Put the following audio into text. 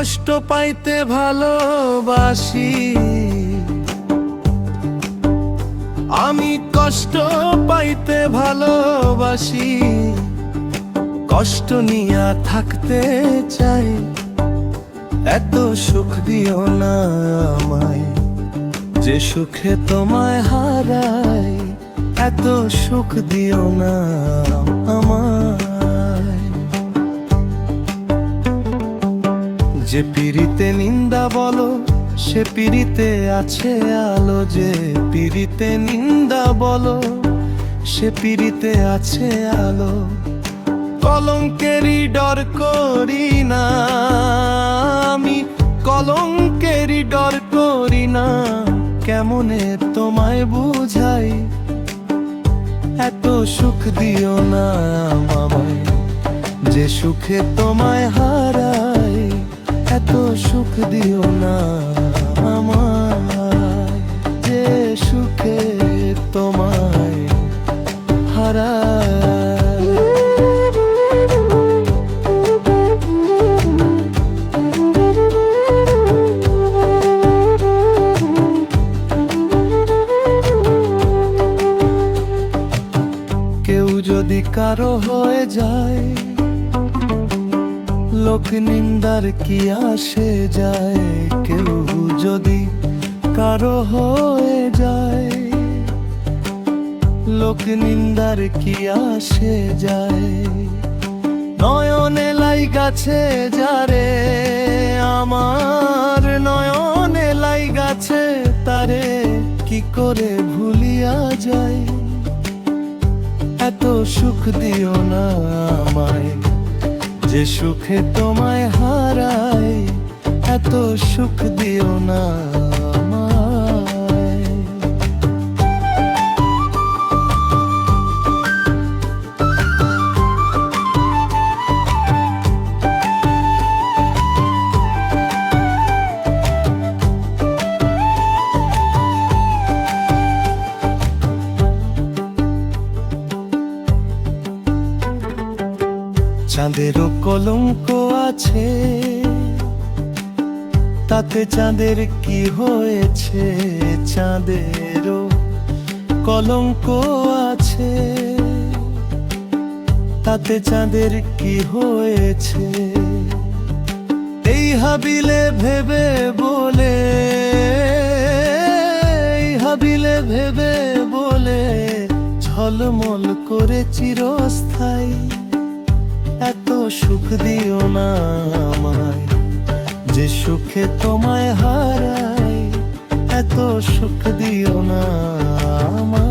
কষ্ট পাইতে ভালোবাসি, আমি কষ্ট পাইতে ভালোবাসি, কষ্ট নিয়া থাকতে চাই। এত সুখ দিও না আমায়, যে সুখে তোমায় হারাই। এত সুখ দিও না আমায়। যে পিরিতে নিন্দা বলো, সে পিরিতে আছে আলো। যে পিরিতে নিন্দা বলো, সে পিরিতে আছে আলো। কলঙ্কেরই ডর করি না আমি, কলঙ্কেরই ডর করি না। কেমনে তোমায় বুঝাই, এত সুখ দিও না আমায়, যে সুখে তোমায় হারাই। এত সুখ দিও না আমায়, যে সুখে তোমায় হারাই। কেউ যদি কারো হয়ে যায়, লোক নিন্দার কি আসে যায়। কেউ যদি কারো হয়ে যায়, লোক নিন্দার কি আসে যায়। নয়নে লাই গাছে যারে, আমার নয়নে লাই গাছে তারে, কি করে ভুলিয়া যায়। এত সুখ দিও না আমায়, যে সুখে তোমায় হারাই। এত সুখ দিও না আমায়। চাঁদেরও কলঙ্ক আছে, তাতে চাঁদের কি হয়েছে। চাঁদেরও কলঙ্ক আছে, তাতে চাঁদের কি হয়েছে। এই হাবিলে ভেবে বলে, এই হাবিলে ভেবে বলে, ঝলমল করে চিরস্থায়ী। এত সুখ দিও না আমায়, যে সুখে তোমায় হারাই। এত সুখ দিও না আমায়।